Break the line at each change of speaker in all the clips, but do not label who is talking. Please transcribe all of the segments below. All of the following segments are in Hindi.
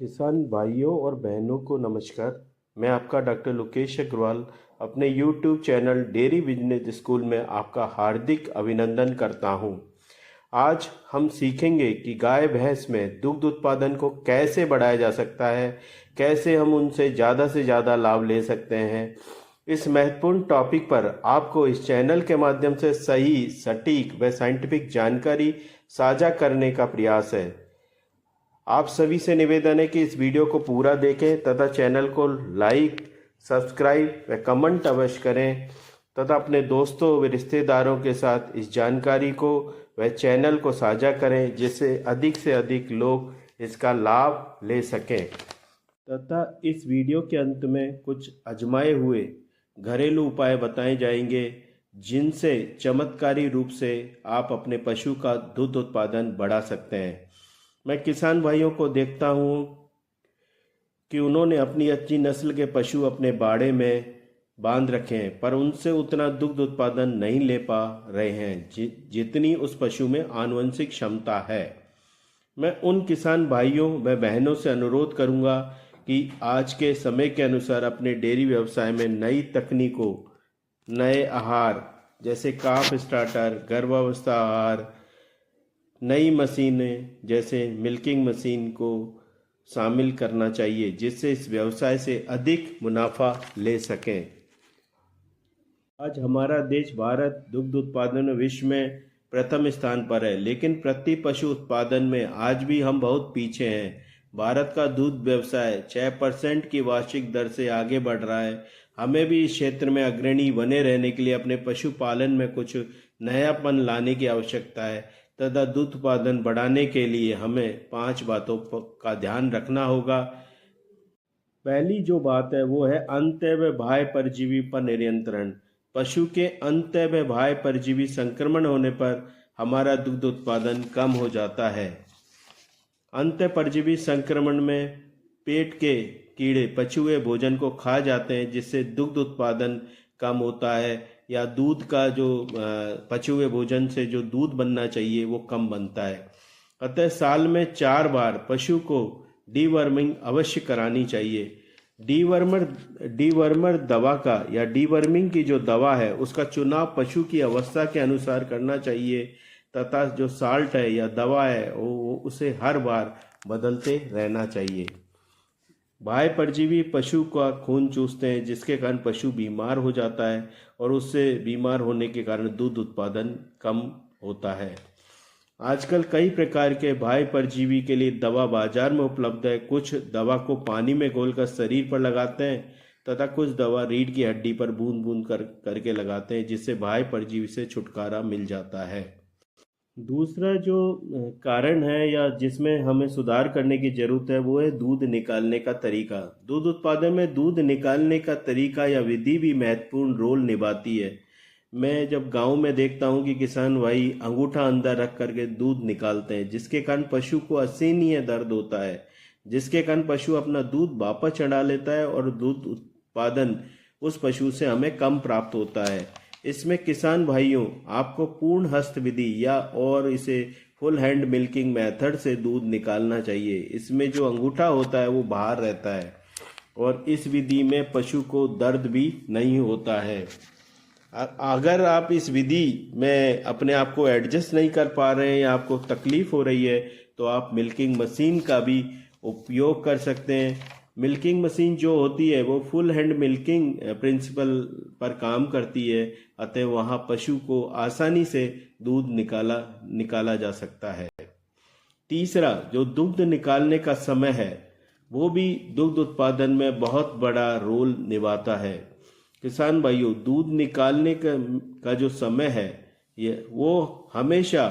किसान भाइयों और बहनों को नमस्कार। मैं आपका डॉक्टर लोकेश अग्रवाल अपने YouTube channel dairy business school में आपका हार्दिक अभिनंदन करता हूं। आज हम सीखेंगे कि गाय भैंस में दुग्ध उत्पादन को कैसे बढ़ाया जा सकता है, कैसे हम उनसे से ज़्यादा लाभ ले सकते हैं। इस महत्वपूर्ण टॉपिक पर आपको इस चैनल के माध्यम से सही, सटीक व साइंटिफिक जानकारी साझा करने का प्रयास है। आप सभी से निवेदन है कि इस वीडियो को पूरा देखें तथा चैनल को लाइक, सब्सक्राइब व कमेंट अवश्य करें तथा अपने दोस्तों व रिश्तेदारों के साथ इस जानकारी को व चैनल को साझा करें, जिससे अधिक से अधिक लोग इसका लाभ ले सकें। तथा इस वीडियो के अंत में कुछ आजमाए हुए घरेलू उपाय बताए जाएंगे, जिनसे चमत्कारी रूप से आप अपने पशु का दूध उत्पादन बढ़ा सकते हैं। मैं किसान भाइयों को देखता हूँ कि उन्होंने अपनी अच्छी नस्ल के पशु अपने बाड़े में बांध रखे हैं, पर उनसे उतना दुग्ध उत्पादन नहीं ले पा रहे हैं जितनी उस पशु में आनुवंशिक क्षमता है। मैं उन किसान भाइयों व बहनों से अनुरोध करूंगा कि आज के समय के अनुसार अपने डेयरी व्यवसाय में नई तकनीकों, नए आहार जैसे काफ स्टार्टर, गर्भावस्था आहार, नई मशीनें जैसे मिल्किंग मशीन को शामिल करना चाहिए, जिससे इस व्यवसाय से अधिक मुनाफा ले सकें। आज हमारा देश भारत दुग्ध उत्पादन में विश्व में प्रथम स्थान पर है, लेकिन प्रति पशु उत्पादन में आज भी हम बहुत पीछे हैं। भारत का दूध व्यवसाय 6% की वार्षिक दर से आगे बढ़ रहा है। हमें भी इस क्षेत्र में अग्रणी बने रहने के लिए अपने पशुपालन में कुछ नयापन लाने की आवश्यकता है तथा दूध उत्पादन बढ़ाने के लिए हमें 5 बातों का ध्यान रखना होगा। पहली जो बात है वो है अंत्य व बाह्य परजीवी पर नियंत्रण। पशु के अंत्य व बाह्य परजीवी संक्रमण होने पर हमारा दुग्ध उत्पादन कम हो जाता है। अंत्य परजीवी संक्रमण में पेट के कीड़े पशुए भोजन को खा जाते हैं, जिससे दुग्ध उत्पादन कम होता है, या दूध का जो पशुए भोजन से जो दूध बनना चाहिए वो कम बनता है। अतः साल में 4 बार पशु को डीवर्मिंग अवश्य करानी चाहिए। डीवर्मर दवा का या डीवर्मिंग की जो दवा है उसका चुनाव पशु की अवस्था के अनुसार करना चाहिए तथा जो साल्ट है या दवा है वो उसे हर बार बदलते रहना चाहिए। बाह्य परजीवी पशु का खून चूसते हैं, जिसके कारण पशु बीमार हो जाता है और उससे बीमार होने के कारण दूध उत्पादन कम होता है। आजकल कई प्रकार के बाह्य परजीवी के लिए दवा बाजार में उपलब्ध है। कुछ दवा को पानी में घोलकर शरीर पर लगाते हैं तथा कुछ दवा रीढ़ की हड्डी पर बूंद बूंद करके लगाते हैं, जिससे बाह्य परजीवी से छुटकारा मिल जाता है। दूसरा जो कारण है या जिसमें हमें सुधार करने की जरूरत है वो है दूध निकालने का तरीका। दूध उत्पादन में दूध निकालने का तरीका या विधि भी महत्वपूर्ण रोल निभाती है। मैं जब गांव में देखता हूं कि किसान भाई अंगूठा अंदर रख करके दूध निकालते हैं, जिसके कारण पशु को असहनीय दर्द होता है, जिसके कारण पशु अपना दूध वापस चढ़ा लेता है और दूध उत्पादन उस पशु से हमें कम प्राप्त होता है। इसमें किसान भाइयों आपको पूर्ण हस्त विधि या और इसे फुल हैंड मिल्किंग मेथड से दूध निकालना चाहिए। इसमें जो अंगूठा होता है वो बाहर रहता है और इस विधि में पशु को दर्द भी नहीं होता है। अगर आप इस विधि में अपने आप को एडजस्ट नहीं कर पा रहे हैं या आपको तकलीफ हो रही है तो आप मिल्किंग मशीन का भी उपयोग कर सकते हैं। मिल्किंग मशीन जो होती है वो फुल हैंड मिल्किंग प्रिंसिपल पर काम करती है, अतः वहाँ पशु को आसानी से दूध निकाला जा सकता है। तीसरा जो दुग्ध निकालने का समय है वो भी दुग्ध उत्पादन में बहुत बड़ा रोल निभाता है। किसान भाइयों दूध निकालने का जो समय है ये वो हमेशा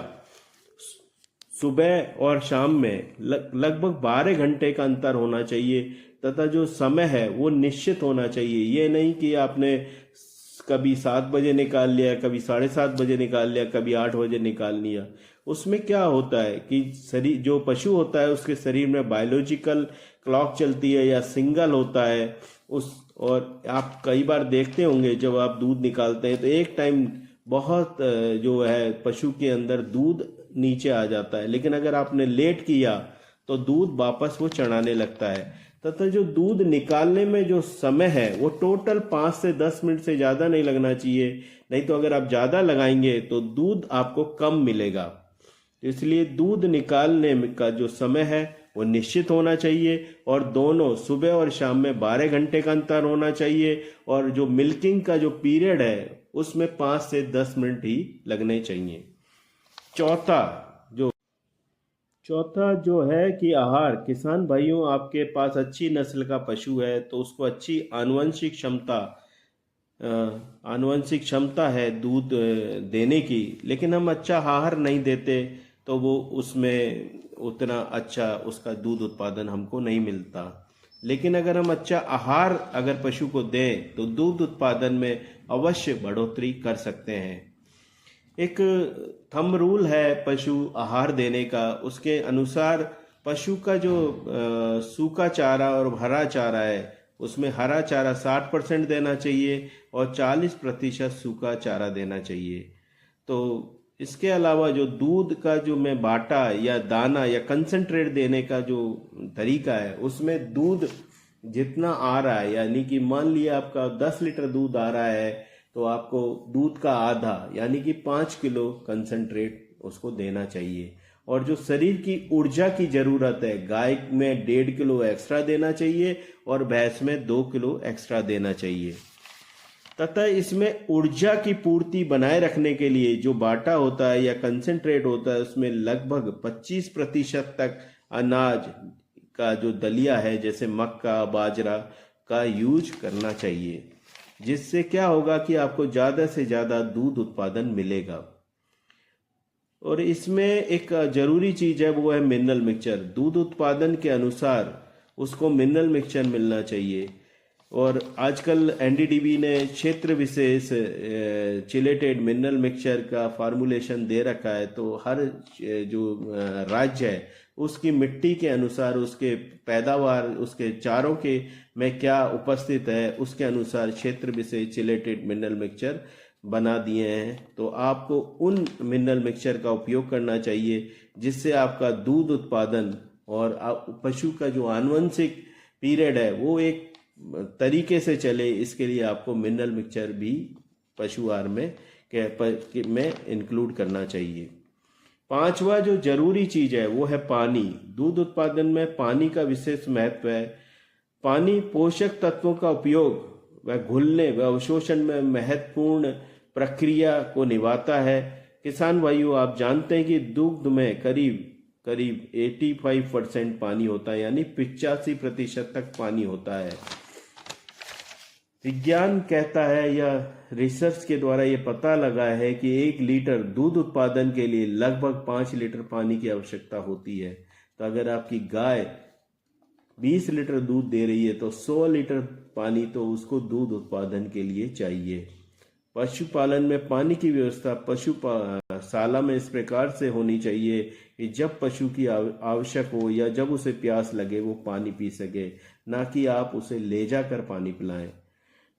सुबह और शाम में लगभग 12 घंटे का अंतर होना चाहिए तथा जो समय है वो निश्चित होना चाहिए। ये नहीं कि आपने कभी 7 बजे निकाल लिया, कभी 7:30 बजे निकाल लिया, कभी 8 बजे निकाल लिया। उसमें क्या होता है कि शरीर जो पशु होता है उसके शरीर में बायोलॉजिकल क्लॉक चलती है या सिंगल होता है और आप कई बार देखते होंगे जब आप दूध निकालते हैं तो एक टाइम बहुत जो है पशु के अंदर दूध नीचे आ जाता है, लेकिन अगर आपने लेट किया तो दूध वापस वो चढ़ाने लगता है। तथा जो दूध निकालने में जो समय है वो टोटल 5 से 10 मिनट से ज़्यादा नहीं लगना चाहिए, नहीं तो अगर आप ज़्यादा लगाएंगे तो दूध आपको कम मिलेगा। तो इसलिए दूध निकालने का जो समय है वो निश्चित होना चाहिए, और दोनों सुबह और शाम में 12 घंटे का अंतर होना चाहिए, और जो मिल्किंग का जो पीरियड है उसमें 5 से 10 मिनट ही लगने चाहिए। चौथा चौथा जो है कि आहार, किसान भाइयों आपके पास अच्छी नस्ल का पशु है तो उसको अच्छी आनुवंशिक क्षमता है दूध देने की, लेकिन हम अच्छा आहार नहीं देते तो वो उसमें उतना अच्छा उसका दूध उत्पादन हमको नहीं मिलता। लेकिन अगर हम अच्छा आहार अगर पशु को दें तो दूध उत्पादन में अवश्य बढ़ोतरी कर सकते हैं। एक थंब रूल है पशु आहार देने का, उसके अनुसार पशु का जो सूखा चारा और हरा चारा है उसमें हरा चारा 60% देना चाहिए और 40% सूखा चारा देना चाहिए। तो इसके अलावा जो दूध का जो मैं बाटा या दाना या कंसंट्रेट देने का जो तरीका है उसमें दूध जितना आ रहा है, यानी कि मान लिया आपका 10 लीटर दूध आ रहा है तो आपको दूध का आधा यानी कि 5 किलो कंसंट्रेट उसको देना चाहिए। और जो शरीर की ऊर्जा की जरूरत है, गाय में 1.5 किलो एक्स्ट्रा देना चाहिए और भैंस में 2 किलो एक्स्ट्रा देना चाहिए। तथा इसमें ऊर्जा की पूर्ति बनाए रखने के लिए जो बाटा होता है या कंसंट्रेट होता है उसमें लगभग 25% तक अनाज का जो दलिया है जैसे मक्का बाजरा का यूज करना चाहिए, जिससे क्या होगा कि आपको ज़्यादा से ज़्यादा दूध उत्पादन मिलेगा। और इसमें एक जरूरी चीज़ है वो है मिनरल मिक्सचर। दूध उत्पादन के अनुसार उसको मिनरल मिक्सचर मिलना चाहिए, और आजकल एनडीडीबी ने क्षेत्र विशेष चिलेटेड मिनरल मिक्सचर का फार्मूलेशन दे रखा है। तो हर जो राज्य है उसकी मिट्टी के अनुसार उसके पैदावार उसके चारों के में क्या उपस्थित है उसके अनुसार क्षेत्र विशेष चिलेटेड मिनरल मिक्सचर बना दिए हैं। तो आपको उन मिनरल मिक्सचर का उपयोग करना चाहिए जिससे आपका दूध उत्पादन और पशु का जो आनुवंशिक पीरियड है वो एक तरीके से चले। इसके लिए आपको मिनरल मिक्सचर भी पशु आहार में इंक्लूड करना चाहिए। पांचवा जो जरूरी चीज है वो है पानी। दूध उत्पादन में पानी का विशेष महत्व है। पानी पोषक तत्वों का उपयोग व घुलने व अवशोषण में महत्वपूर्ण प्रक्रिया को निभाता है। किसान भाइयों आप जानते हैं कि दुग्ध में करीब 85% पानी होता है, यानी 85% तक पानी होता है। विज्ञान कहता है या रिसर्च के द्वारा ये पता लगा है कि 1 लीटर दूध उत्पादन के लिए लगभग 5 लीटर पानी की आवश्यकता होती है। तो अगर आपकी गाय 20 लीटर दूध दे रही है तो 100 लीटर पानी तो उसको दूध उत्पादन के लिए चाहिए। पशुपालन में पानी की व्यवस्था पशुशाला में इस प्रकार से होनी चाहिए कि जब पशु की आवश्यक हो या जब उसे प्यास लगे वो पानी पी सके, ना कि आप उसे ले जाकर पानी पिलाएं।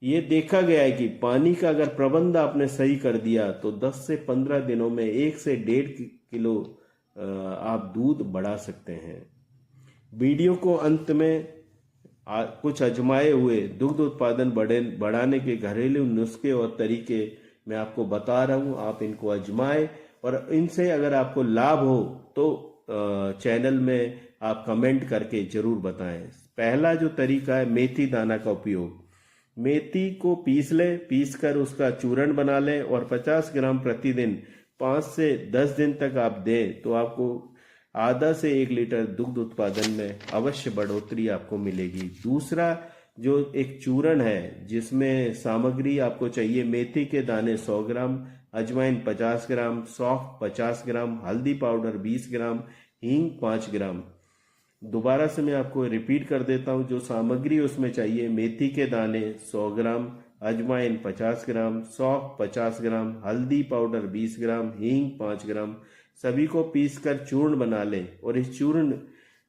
ये देखा गया है कि पानी का अगर प्रबंध आपने सही कर दिया तो 10 से 15 दिनों में 1 से 1.5 किलो आप दूध बढ़ा सकते हैं। वीडियो को अंत में कुछ आजमाए हुए दुग्ध उत्पादन बढ़ाने के घरेलू नुस्खे और तरीके मैं आपको बता रहा हूँ। आप इनको आजमाएं और इनसे अगर आपको लाभ हो तो चैनल में आप कमेंट करके जरूर बताएं। पहला जो तरीका है मेथी दाना का उपयोग। मेथी को पीस कर उसका चूर्ण बना लें और 50 ग्राम प्रतिदिन 5 से 10 दिन तक आप दें तो आपको आधा से 1 लीटर दुग्ध उत्पादन में अवश्य बढ़ोतरी आपको मिलेगी। दूसरा जो एक चूर्ण है जिसमें सामग्री आपको चाहिए मेथी के दाने 100 ग्राम, अजवाइन 50 ग्राम, सौंफ 50 ग्राम, हल्दी पाउडर 20 ग्राम, हींग 5 ग्राम। दोबारा से मैं आपको रिपीट कर देता हूँ जो सामग्री उसमें चाहिए। मेथी के दाने 100 ग्राम, अजवाइन 50 ग्राम, सौंफ 50 ग्राम, हल्दी पाउडर 20 ग्राम, हींग 5 ग्राम। सभी को पीसकर चूर्ण बना लें और इस चूर्ण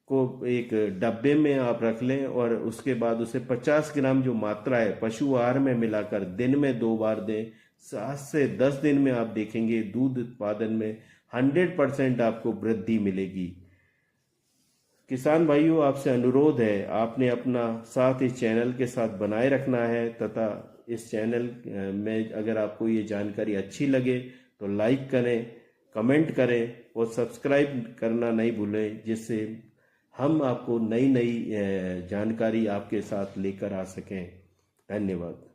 को एक डब्बे में आप रख लें और उसके बाद उसे 50 ग्राम जो मात्रा है पशु आहार में मिलाकर दिन में 2 बार दें। 7 से 10 दिन में आप देखेंगे दूध उत्पादन में 100% आपको वृद्धि मिलेगी। किसान भाइयों, आपसे अनुरोध है, आपने अपना साथ इस चैनल के साथ बनाए रखना है तथा इस चैनल में अगर आपको ये जानकारी अच्छी लगे तो लाइक करें, कमेंट करें और सब्सक्राइब करना नहीं भूलें, जिससे हम आपको नई नई जानकारी आपके साथ लेकर आ सकें। धन्यवाद।